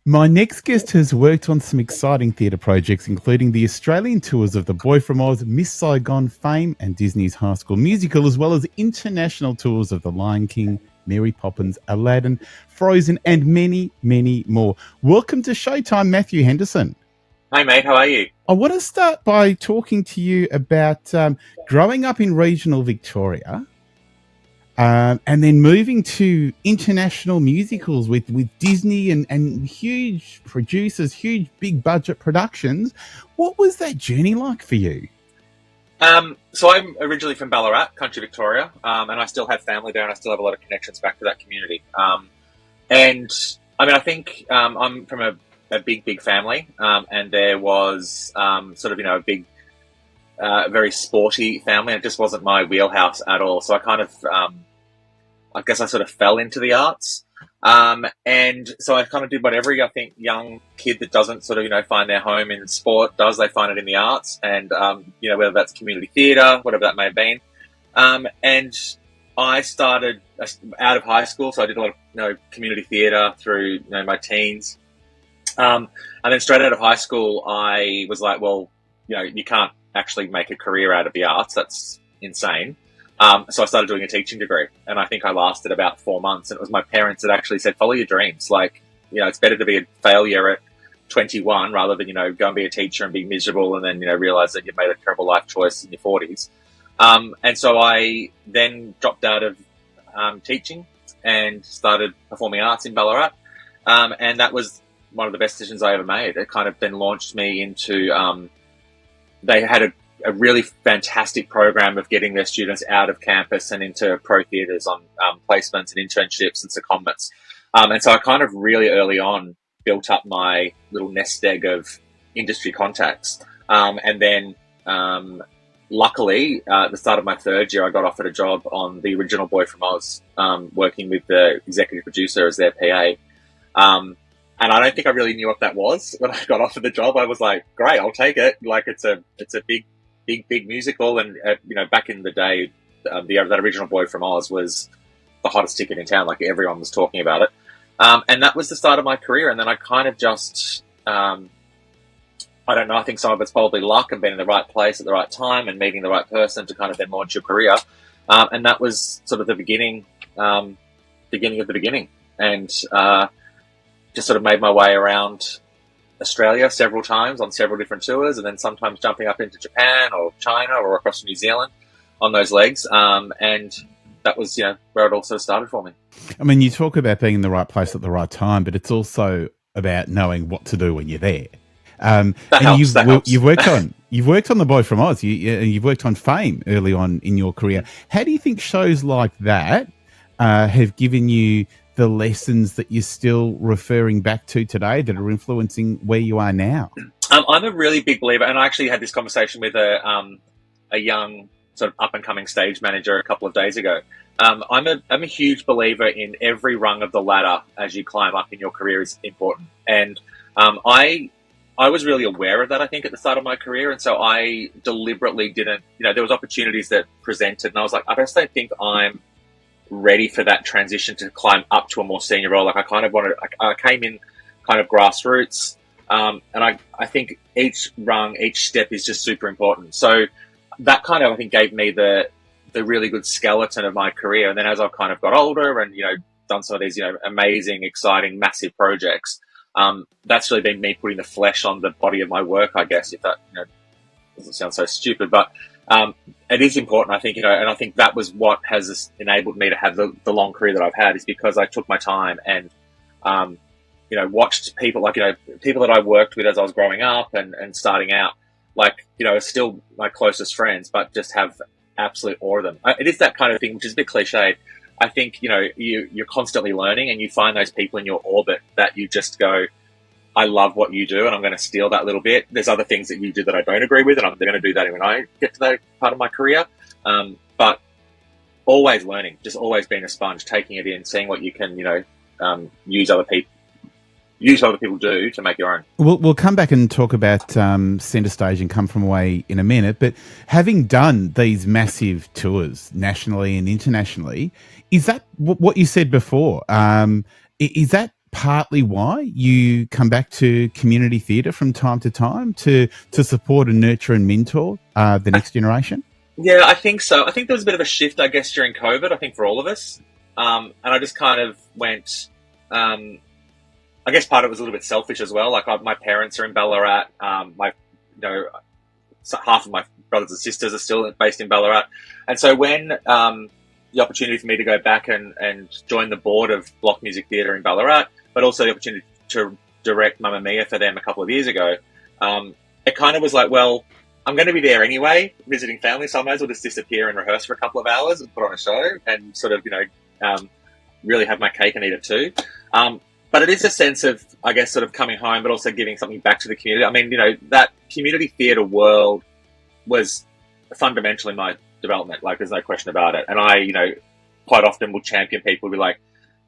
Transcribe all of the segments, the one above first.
My next guest has worked on some exciting theatre projects, including the Australian tours of The Boy from Oz, Miss Saigon fame, and Disney's High School Musical, as well as international tours of The Lion King, Mary Poppins, Aladdin, Frozen, and many, many more. Welcome to Showtime, Matthew Henderson. Hey, mate, how are you? I want to start by talking to you about growing up in regional Victoria. And then moving to international musicals with Disney and huge producers, huge big budget productions. What was that journey like for you? So I'm originally from Ballarat, country Victoria, and I still have family there, and I still have a lot of connections back to that community. And I mean, I think I'm from a big family, and there was sort of, a big, very sporty family. It just wasn't my wheelhouse at all. So I kind of, I guess I sort of fell into the arts. And so I kind of did what every, I think, young kid that doesn't sort of, find their home in sport does. They find it in the arts, and, whether that's community theatre, whatever that may have been. And I started out of high school, so I did a lot of, community theatre through, my teens. And then straight out of high school, I was like, well, you can't actually make a career out of the arts. That's insane. So I started doing a teaching degree, and I think I lasted about 4 months. And it was my parents that actually said, follow your dreams. Like, it's better to be a failure at 21 rather than, go and be a teacher and be miserable and then, realize that you've made a terrible life choice in your 40s. And so I then dropped out of teaching and started performing arts in Ballarat. And that was one of the best decisions I ever made. It kind of then launched me into, they had a really fantastic program of getting their students out of campus and into pro theatres on placements and internships and secondments. And so I kind of really early on built up my little nest egg of industry contacts. And then luckily, at the start of my third year, I got offered a job on the original Boy from Oz, working with the executive producer as their PA. And I don't think I really knew what that was when I got offered the job. I was like, great, I'll take it. Like, it's a big musical. And, back in the day, that original Boy from Oz was the hottest ticket in town. Like, everyone was talking about it. And that was the start of my career. And then I kind of just, I don't know, I think some of it's probably luck and being in the right place at the right time and meeting the right person to kind of then launch your career. And that was sort of the beginning of the beginning. And, just sort of made my way around Australia several times on several different tours, and then sometimes jumping up into Japan or China or across to New Zealand on those legs. And that was, where it all sort of started for me. I mean, you talk about being in the right place at the right time, but it's also about knowing what to do when you're there. That helps. You've worked on The Boy from Oz. You've worked on Fame early on in your career. How do you think shows like that have given you the lessons that you're still referring back to today that are influencing where you are now? I'm a really big believer, and I actually had this conversation with a young sort of up-and-coming stage manager a couple of days ago. I'm a huge believer in every rung of the ladder as you climb up in your career is important. And I was really aware of that, I think, at the start of my career, and so I deliberately didn't, there was opportunities that presented, and I was like, I just don't think I'm ready for that transition to climb up to a more senior role. Like, I kind of I came in kind of grassroots, and I think each rung, each step is just super important. So that kind of, I think, gave me the really good skeleton of my career. And then as I've kind of got older and, done some of these, amazing, exciting, massive projects, that's really been me putting the flesh on the body of my work, I guess, if that, doesn't sound so stupid, but it is important, I think, and I think that was what has enabled me to have the long career that I've had, is because I took my time and, watched people like, people that I worked with as I was growing up and starting out, like, are still my closest friends, but just have absolute awe of them. It is that kind of thing, which is a bit cliched. I think, you're constantly learning, and you find those people in your orbit that you just go, I love what you do, and I'm going to steal that little bit. There's other things that you do that I don't agree with, and I'm going to do that when I get to that part of my career. But always learning, just always being a sponge, taking it in, seeing what you can, use other people do to make your own. We'll come back and talk about CentreStage and Come From Away in a minute. But having done these massive tours nationally and internationally, is that what you said before? Is that partly why you come back to community theatre from time to time to support and nurture and mentor the next generation? Yeah, I think so. I think there was a bit of a shift, I guess, during COVID, I think for all of us. And I just kind of went, I guess part of it was a little bit selfish as well. Like my parents are in Ballarat. Half of my brothers and sisters are still based in Ballarat. And so when the opportunity for me to go back and join the board of Block Music Theatre in Ballarat, but also the opportunity to direct Mamma Mia for them a couple of years ago, it kind of was like, well, I'm going to be there anyway, visiting family, so I might as well just disappear and rehearse for a couple of hours and put on a show and sort of, really have my cake and eat it too. But it is a sense of, I guess, sort of coming home, but also giving something back to the community. I mean, that community theatre world was fundamentally my development. Like, there's no question about it. And I, quite often will champion people, be like,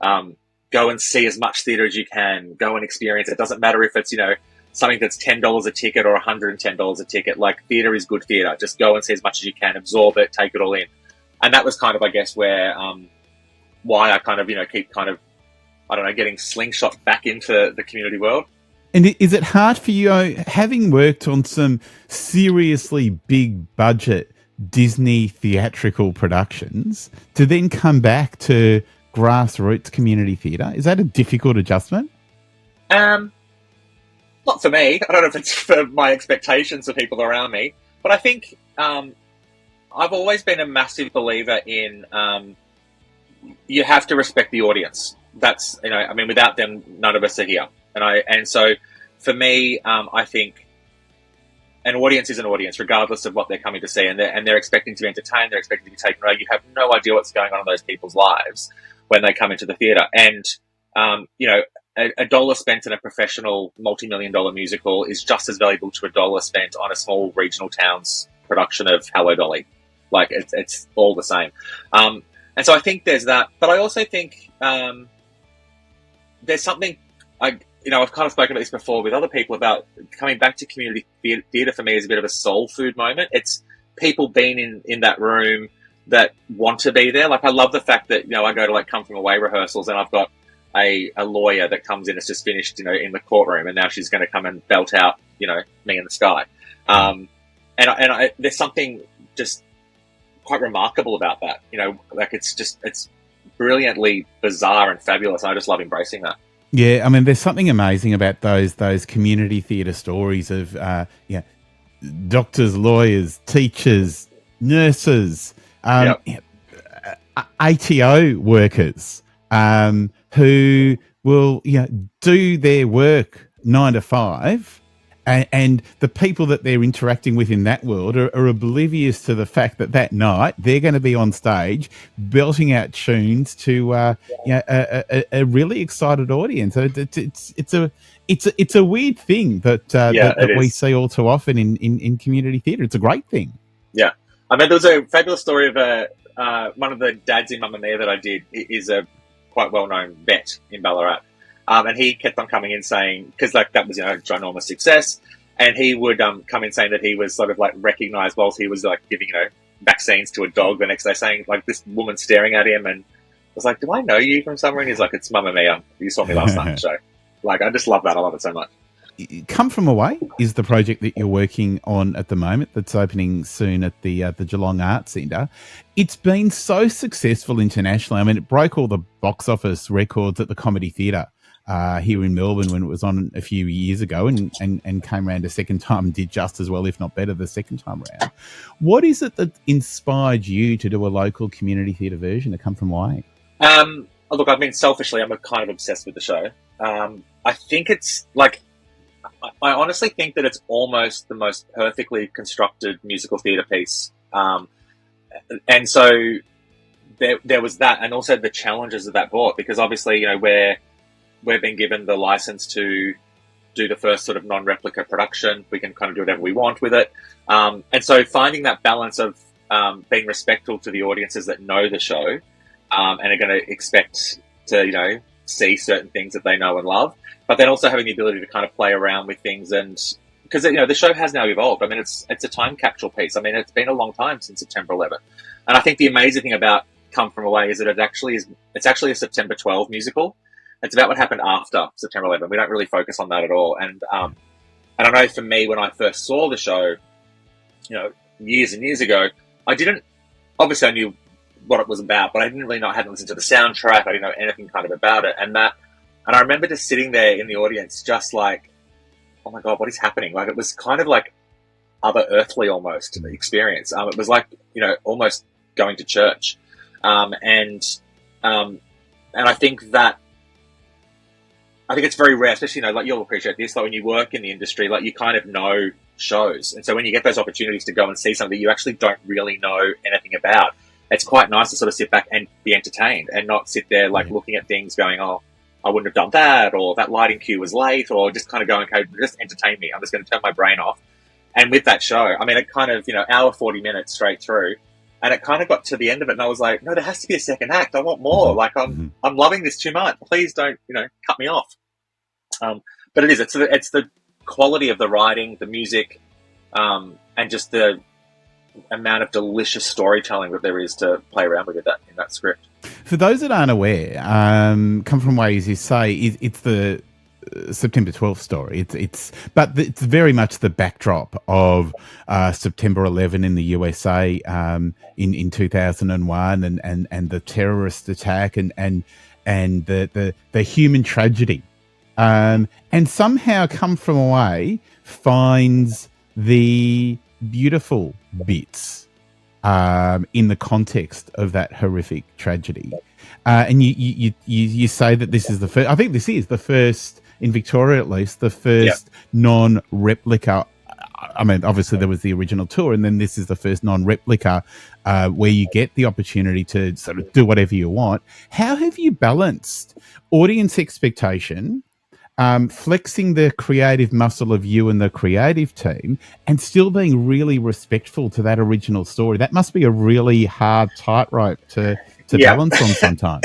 go and see as much theatre as you can, go and experience it. It doesn't matter if it's, something that's $10 a ticket or $110 a ticket. Like, theatre is good theatre. Just go and see as much as you can, absorb it, take it all in. And that was kind of, I guess, where, why I kind of, keep kind of, I don't know, getting slingshot back into the community world. And is it hard for you, having worked on some seriously big budget Disney theatrical productions, to then come back to grassroots community theatre? Is that a difficult adjustment? Not for me. I don't know if it's for my expectations of people around me, but I think I've always been a massive believer in you have to respect the audience. That's, without them, none of us are here. And so for me, I think an audience is an audience, regardless of what they're coming to see, and they're expecting to be entertained. They're expecting to be taken away. You have no idea what's going on in those people's lives when they come into the theatre. And a dollar spent in a professional multi-million-dollar musical is just as valuable to a dollar spent on a small regional town's production of Hello Dolly. Like, it's all the same. And so I think there's that, but I also think there's something I've kind of spoken about this before with other people about coming back to community theatre. For me is a bit of a soul food moment. It's people being in that room that want to be there. Like, I love the fact that, I go to come from away rehearsals and I've got a lawyer that comes in, has just finished, in the courtroom, and now she's going to come and belt out, Me in the Sky. And there's something just quite remarkable about that. It's brilliantly bizarre and fabulous. I just love embracing that. Yeah, I mean, there's something amazing about those community theatre stories of doctors, lawyers, teachers, nurses, ATO workers who will do their work 9 to 5. And the people that they're interacting with in that world are oblivious to the fact that night they're going to be on stage belting out tunes to a really excited audience. It's a weird thing that we see all too often in community theatre. It's a great thing. Yeah, I mean, there was a fabulous story of one of the dads in Mamma Mia that I did is a quite well-known vet in Ballarat. And he kept on coming in saying, because that was, a ginormous success, and he would come in saying that he was sort of recognised whilst he was giving, vaccines to a dog the next day, saying this woman staring at him, and I was like, do I know you from somewhere? And he's like, it's Mamma Mia. You saw me last night on the show. I just love that. I love it so much. Come From Away is the project that you're working on at the moment that's opening soon at the Geelong Arts Centre. It's been so successful internationally. I mean, it broke all the box office records at the Comedy Theatre here in Melbourne when it was on a few years ago, and came around a second time and did just as well, if not better, the second time around. What is it that inspired you to do a local community theatre version of Come From Away? Look, I mean, selfishly, I'm kind of obsessed with the show. I think it's I honestly think that it's almost the most perfectly constructed musical theatre piece. And so there was that, and also the challenges that brought, because obviously, we've been given the license to do the first sort of non-replica production. We can kind of do whatever we want with it. And so finding that balance of being respectful to the audiences that know the show and are going to expect to, see certain things that they know and love, but then also having the ability to kind of play around with things. And because, the show has now evolved. I mean, it's a time capsule piece. I mean, it's been a long time since September 11th. And I think the amazing thing about Come From Away is that it's actually a September 12 musical. It's about what happened after September 11. We don't really focus on that at all. And I know for me, when I first saw the show, years and years ago, obviously I knew what it was about, but I hadn't listened to the soundtrack. I didn't know anything kind of about it. And I remember just sitting there in the audience, just like, oh my God, what is happening? Like, it was kind of like other earthly almost experience. It was like, almost going to church. And I think it's very rare, especially, like, you'll appreciate this, like when you work in the industry, like, you kind of know shows. And so when you get those opportunities to go and see something you actually don't really know anything about, it's quite nice to sort of sit back and be entertained and not sit there like looking at things going, oh, I wouldn't have done that, or that lighting cue was late, or just kind of going, okay, just entertain me. I'm just going to turn my brain off. And with that show, I mean, it kind of, hour 40 minutes straight through, and it kind of got to the end of it, and I was like, no, there has to be a second act. I want more. Like, I'm loving this too much. Please don't, cut me off. But it is. It's the quality of the writing, the music, and just the amount of delicious storytelling that there is to play around with in that script. For those that aren't aware, Come From Away, as you say, it's the September 12th story. It's very much the backdrop of September 11 in the USA in 2001 and the terrorist attack and the human tragedy. And somehow Come From Away finds the beautiful bits in the context of that horrific tragedy. And you say that this is the first, I think this is the first, in Victoria at least, the first non-replica. I mean, obviously there was the original tour, and then this is the first non-replica where you get the opportunity to sort of do whatever you want. How have you balanced audience expectation, flexing the creative muscle of you and the creative team, and still being really respectful to that original story? That must be a really hard tightrope to balance on sometimes.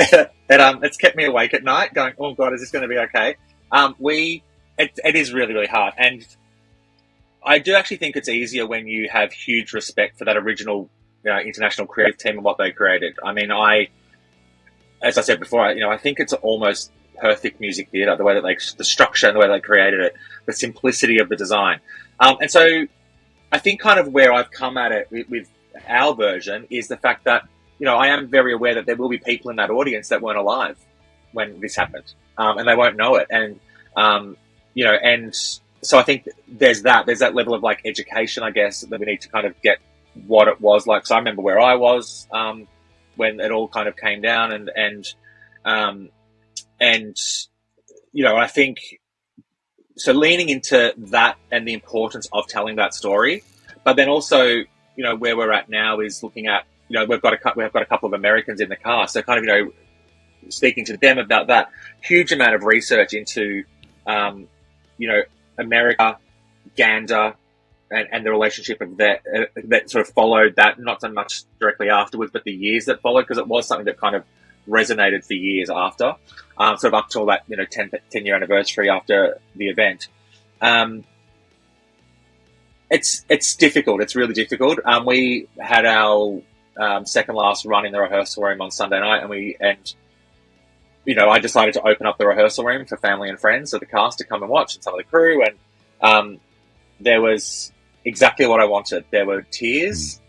It's kept me awake at night going, oh God, is this going to be okay? It is really, really hard. And I do actually think it's easier when you have huge respect for that original, international creative team and what they created. I mean, as I said before, I think it's almost perfect music theatre, the way that the structure and the way they created it, the simplicity of the design. And so I think kind of where I've come at it with our version is the fact that, I am very aware that there will be people in that audience that weren't alive when this happened, and they won't know it. And, and so I think there's that level of like education, I guess, that we need to kind of get what it was like. So I remember where I was, when it all kind of came down and I think so leaning into that and the importance of telling that story, but then also, where we're at now is looking at, we've got a couple of Americans in the cast. So kind of, speaking to them about that huge amount of research into, America, Gander, and the relationship of that sort of followed that, not so much directly afterwards, but the years that followed, because it was something that kind of resonated for years after, sort of up till that 10-year anniversary after the event. It's difficult. It's really difficult. We had our second last run in the rehearsal room on Sunday night, and I decided to open up the rehearsal room for family and friends of the cast to come and watch, and some of the crew, and there was exactly what I wanted. There were tears.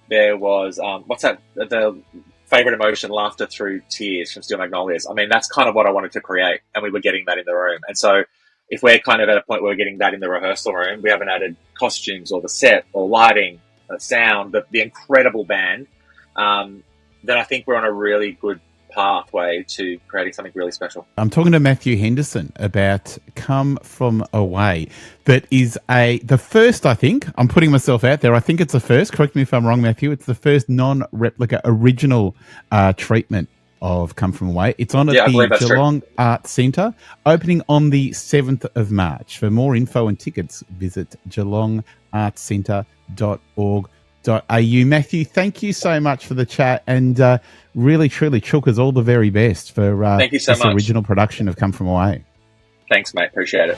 There was the favorite emotion, laughter through tears from Steel Magnolias. I mean, that's kind of what I wanted to create, and we were getting that in the room. And so if we're kind of at a point where we're getting that in the rehearsal room, we haven't added costumes or the set or lighting, sound, the incredible band, then I think we're on a really good pathway to creating something really special. I'm talking to Matthew Henderson about Come From Away. That is the first, I think, I'm putting myself out there, I think it's the first, correct me if I'm wrong, Matthew, it's the first non-replica original treatment of Come From Away. It's on at the Geelong Arts Centre, opening on the 7th of March. For more info and tickets, visit geelongartscentre.org.au. Matthew, thank you so much for the chat, and really, truly, Chookers, all the very best for thank you so this much. Original production of Come From Away. Thanks, mate. Appreciate it.